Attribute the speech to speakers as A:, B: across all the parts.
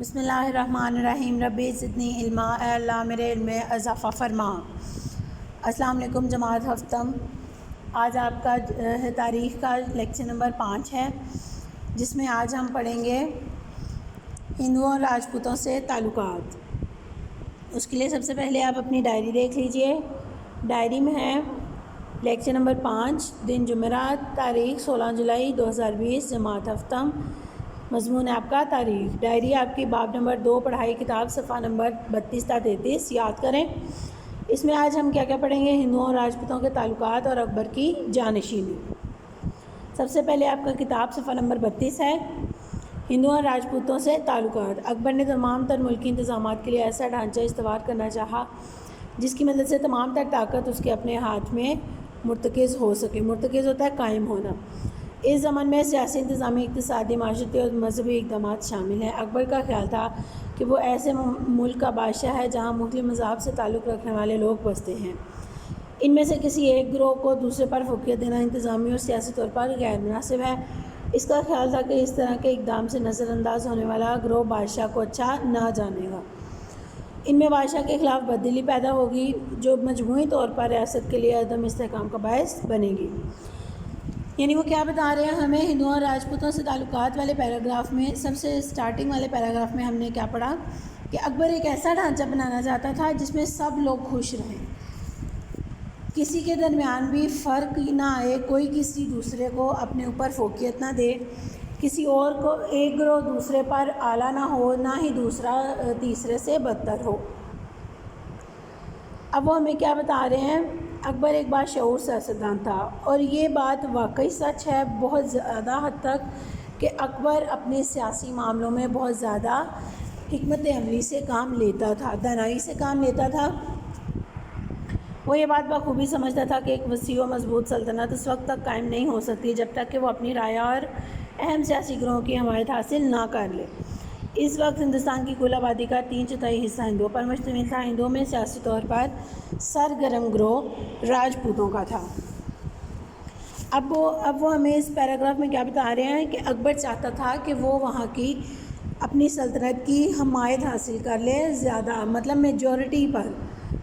A: بسم اللہ الرحمن الرحیم ربی زدنی علما، اے اللہ میرے علم میں اضافہ فرما۔ السلام علیکم جماعت ہفتم۔ آج آپ کا تاریخ کا لیکچر نمبر 5 ہے، جس میں آج ہم پڑھیں گے ہندوؤں اور راجپوتوں سے تعلقات۔ اس کے لیے سب سے پہلے آپ اپنی ڈائری دیکھ لیجئے۔ ڈائری میں ہے لیکچر نمبر 5، دن جمعرات، تاریخ 16 جولائی 2020، جماعت ہفتم۔ مضمون ہے آپ کا تاریخ۔ ڈائری آپ کی باب نمبر 2، پڑھائی کتاب، صفحہ نمبر 32 تا 33 یاد کریں۔ اس میں آج ہم کیا کیا پڑھیں گے؟ ہندوؤں اور راجپوتوں کے تعلقات اور اکبر کی جانشینی۔ سب سے پہلے آپ کا کتاب صفحہ نمبر 32 ہے، ہندوؤں اور راجپوتوں سے تعلقات۔ اکبر نے تمام تر ملکی انتظامات کے لیے ایسا ڈھانچہ استوار کرنا چاہا جس کی مدد سے تمام تر طاقت اس کے اپنے ہاتھ میں مرتکز ہو سکے۔ مرتکز ہوتا ہے قائم ہونا۔ اس زمن میں سیاسی، انتظامی، اقتصادی، معاشرتی اور مذہبی اقدامات شامل ہیں۔ اکبر کا خیال تھا کہ وہ ایسے ملک کا بادشاہ ہے جہاں مختلف مذاہب سے تعلق رکھنے والے لوگ بستے ہیں۔ ان میں سے کسی ایک گروہ کو دوسرے پر فوقیت دینا انتظامی اور سیاسی طور پر غیر مناسب ہے۔ اس کا خیال تھا کہ اس طرح کے اقدام سے نظر انداز ہونے والا گروہ بادشاہ کو اچھا نہ جانے گا۔ ان میں بادشاہ کے خلاف بددلی پیدا ہوگی جو مجموعی طور پر ریاست کے لیے عدم استحکام کا باعث بنے گی۔ یعنی وہ کیا بتا رہے ہیں ہمیں؟ ہندوؤں اور راجپوتوں سے تعلقات والے پیراگراف میں سب سے سٹارٹنگ والے پیراگراف میں ہم نے کیا پڑھا کہ اکبر ایک ایسا ڈھانچہ بنانا چاہتا تھا جس میں سب لوگ خوش رہیں، کسی کے درمیان بھی فرق نہ آئے، کوئی کسی دوسرے کو اپنے اوپر فوقیت نہ دے، کسی اور کو ایک گروہ دوسرے پر اعلیٰ نہ ہو، نہ ہی دوسرا تیسرے سے بدتر ہو۔ اب وہ ہمیں کیا بتا رہے ہیں؟ اکبر ایک باشعور سیاستدان تھا، اور یہ بات واقعی سچ ہے بہت زیادہ حد تک کہ اکبر اپنے سیاسی معاملوں میں بہت زیادہ حکمت عملی سے کام لیتا تھا، دانائی سے کام لیتا تھا۔ وہ یہ بات بخوبی سمجھتا تھا کہ ایک وسیع و مضبوط سلطنت اس وقت تک قائم نہیں ہو سکتی جب تک کہ وہ اپنی رائے اور اہم سیاسی گروہوں کی حمایت حاصل نہ کر لے۔ اس وقت ہندوستان کی کل آبادی کا 3/4 حصہ ہندوؤں پر مشتمل تھا۔ ہندوؤں میں سیاسی طور پر سرگرم گروہ راجپوتوں کا تھا۔ اب وہ ہمیں اس پیراگراف میں کیا بتا رہے ہیں کہ اکبر چاہتا تھا کہ وہ وہاں کی اپنی سلطنت کی حمایت حاصل کر لے، زیادہ مطلب میجورٹی پر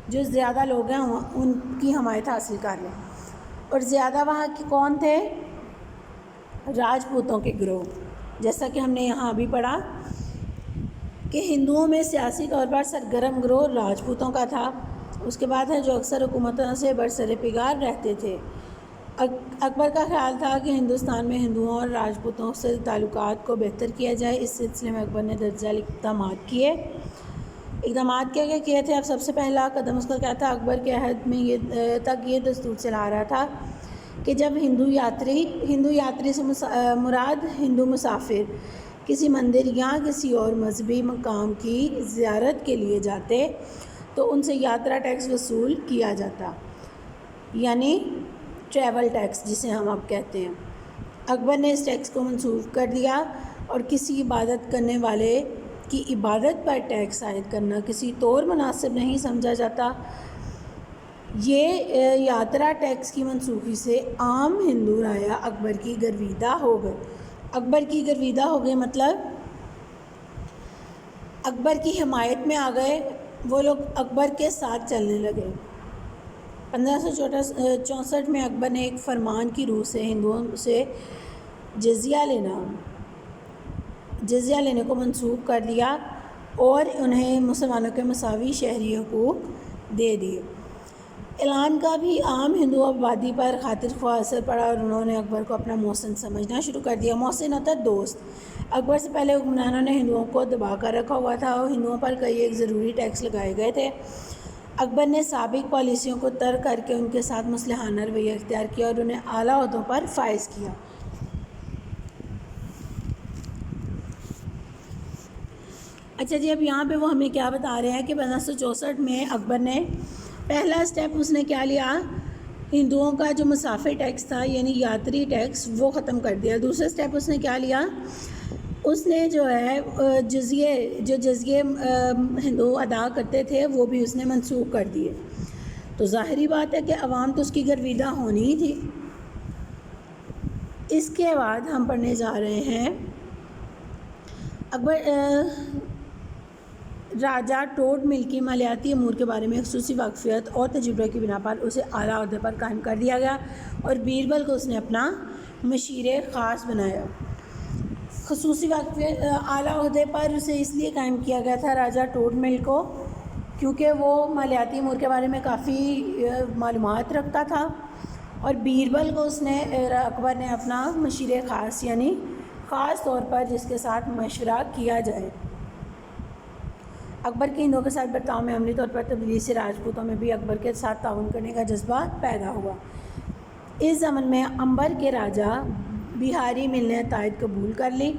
A: جو زیادہ لوگ ہیں ان کی حمایت حاصل کر لیں، اور زیادہ وہاں کی کون تھے؟ راجپوتوں کے گروہ۔ جیسا کہ ہم نے یہاں ابھی پڑھا کہ ہندوؤں میں سیاسی طور پر سرگرم گروہ راجپوتوں کا تھا۔ اس کے بعد ہے جو اکثر حکومتوں سے برسر پیکار رہتے تھے۔ اکبر کا خیال تھا کہ ہندوستان میں ہندوؤں اور راجپوتوں سے تعلقات کو بہتر کیا جائے۔ اس سلسلے میں اکبر نے درج ذیل اقدامات کیے۔ کیا کیے تھے؟ اب سب سے پہلا قدم اس کا کیا تھا؟ اکبر کے عہد میں یہ دستور چلا رہا تھا کہ جب ہندو یاتری سے مراد ہندو مسافر کسی مندر یا کسی اور مذہبی مقام کی زیارت کے لیے جاتے تو ان سے یاترا ٹیکس وصول کیا جاتا، یعنی ٹریول ٹیکس جسے ہم اب کہتے ہیں۔ اکبر نے اس ٹیکس کو منسوخ کر دیا، اور کسی عبادت کرنے والے کی عبادت پر ٹیکس عائد کرنا کسی طور مناسب نہیں سمجھا جاتا۔ یہ یاترا ٹیکس کی منسوخی سے عام ہندو رایا اکبر کی گرویدہ ہو گئے۔ اکبر کی گرویدہ ہو گئے مطلب اکبر کی حمایت میں آ گئے، وہ لوگ اکبر کے ساتھ چلنے لگے۔ 1564 میں اکبر نے ایک فرمان کی روح سے ہندوؤں سے جزیہ لینے کو منسوخ کر دیا اور انہیں مسلمانوں کے مساوی شہری حقوق دے دیے۔ اعلان کا بھی عام ہندو آبادی پر خاطر خواہ اثر پڑا، اور انہوں نے اکبر کو اپنا محسن سمجھنا شروع کر دیا۔ محسن ہوتا ہے دوست۔ اکبر سے پہلے حکمرانوں نے ہندوؤں کو دبا کر رکھا ہوا تھا، اور ہندوؤں پر کئی ایک ضروری ٹیکس لگائے گئے تھے۔ اکبر نے سابق پالیسیوں کو ترک کر کے ان کے ساتھ مصلحانہ رویہ اختیار کیا اور انہیں اعلیٰ عہدوں پر فائز کیا۔ اچھا جی، اب یہاں پہ وہ ہمیں کیا بتا رہے ہیں کہ 1564 میں اکبر نے پہلا سٹیپ اس نے کیا لیا؟ ہندوؤں کا جو مسافر ٹیکس تھا یعنی یاتری ٹیکس وہ ختم کر دیا۔ دوسرا سٹیپ اس نے کیا لیا؟ اس نے جو ہے جزیے ہندو ادا کرتے تھے وہ بھی اس نے منسوخ کر دیے۔ تو ظاہری بات ہے کہ عوام تو اس کی گرویدہ ہونی ہی تھی۔ اس کے بعد ہم پڑھنے جا رہے ہیں راجہ ٹوڈ مل کی مالیاتی امور کے بارے میں خصوصی واقفیت اور تجربے کی بنا پر اسے اعلیٰ عہدے پر قائم کر دیا گیا اور بیربل کو اس نے اپنا مشیر خاص بنایا۔ خصوصی واقفیت اعلیٰ عہدے پر اسے اس لیے قائم کیا گیا تھا راجہ ٹوڈ مل کو کیونکہ وہ مالیاتی امور کے بارے میں کافی معلومات رکھتا تھا، اور بیربل کو اس نے اکبر نے اپنا مشیر خاص یعنی خاص طور پر جس کے ساتھ مشورہ کیا جائے۔ اکبر کے ہندوؤں کے ساتھ برتاؤ میں عملی طور پر تبدیلی سے راجپوتوں میں بھی اکبر کے ساتھ تعاون کرنے کا جذبہ پیدا ہوا۔ اس زمن میں امبر کے راجہ بہاری مل نے تائید قبول کر لی۔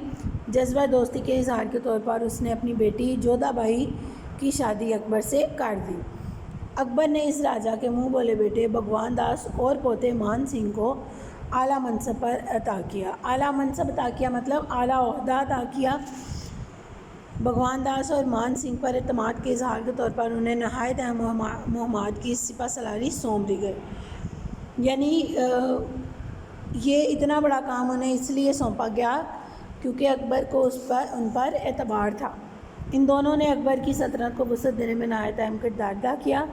A: جذبہ دوستی کے اظہار کے طور پر اس نے اپنی بیٹی جودھا بائی کی شادی اکبر سے کر دی۔ اکبر نے اس راجہ کے منہ بولے بیٹے بھگوان داس اور پوتے مان سنگھ کو اعلیٰ منصب پر عطا کیا۔ اعلیٰ منصب عطا کیا مطلب اعلیٰ عہدہ عطا کیا۔ بھگوان داس اور مان سنگھ پر اعتماد کے اظہار کے طور پر انہیں نہایت اہم مہمات کی سپہ سالاری سونپ دی گئی، یعنی یہ اتنا بڑا کام انہیں اس لیے سونپا گیا کیونکہ اکبر کو ان پر اعتبار تھا۔ ان دونوں نے اکبر کی سلطنت کو وسعت دینے میں نہایت اہم کردار ادا کیا۔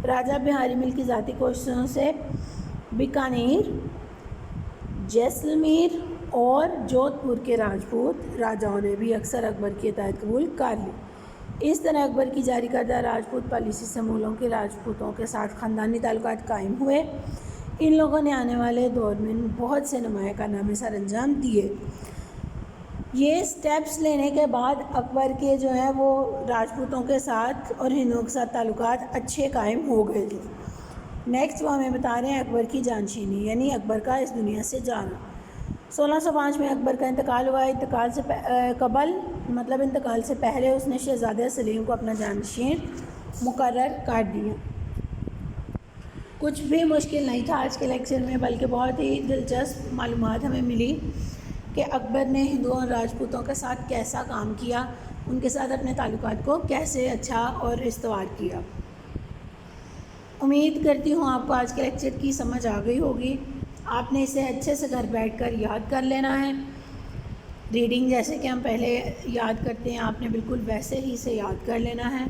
A: راجہ بہاری مل کی ذاتی کوششوں سے بیکانیر، جیسلمیر اور جودھ پور کے راجپوت راجاؤں نے بھی اکثر اکبر کی اطاعت قبول کر لی۔ اس طرح اکبر کی جاری کردہ راجپوت پالیسی سے مغلوں کے راجپوتوں کے ساتھ خاندانی تعلقات قائم ہوئے۔ ان لوگوں نے آنے والے دور میں بہت سے نمایاں کارنامے سر انجام دیے۔ یہ سٹیپس لینے کے بعد اکبر کے جو ہے وہ راجپوتوں کے ساتھ اور ہندوؤں کے ساتھ تعلقات اچھے قائم ہو گئے تھے۔ نیکسٹ وہ ہمیں بتا رہے ہیں اکبر کی جانشینی یعنی اکبر کا اس دنیا سے جانا۔ 1605 میں اکبر کا انتقال ہوا۔ انتقال سے قبل مطلب انتقال سے پہلے اس نے شہزادہ سلیم کو اپنا جانشین مقرر کر دیا۔ کچھ بھی مشکل نہیں تھا آج کے لیکچر میں، بلکہ بہت ہی دلچسپ معلومات ہمیں ملی کہ اکبر نے ہندوؤں اور راجپوتوں کے ساتھ کیسا کام کیا، ان کے ساتھ اپنے تعلقات کو کیسے اچھا اور استوار کیا۔ امید کرتی ہوں آپ کو آج کے لیکچر کی سمجھ آ گئی ہوگی۔ آپ نے اسے اچھے سے گھر بیٹھ کر یاد کر لینا ہے۔ ریڈنگ جیسے کہ ہم پہلے یاد کرتے ہیں آپ نے بالکل ویسے ہی اسے یاد کر لینا ہے۔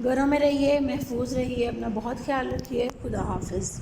A: گھروں میں رہیے، محفوظ رہیے، اپنا بہت خیال رکھیے۔ خدا حافظ۔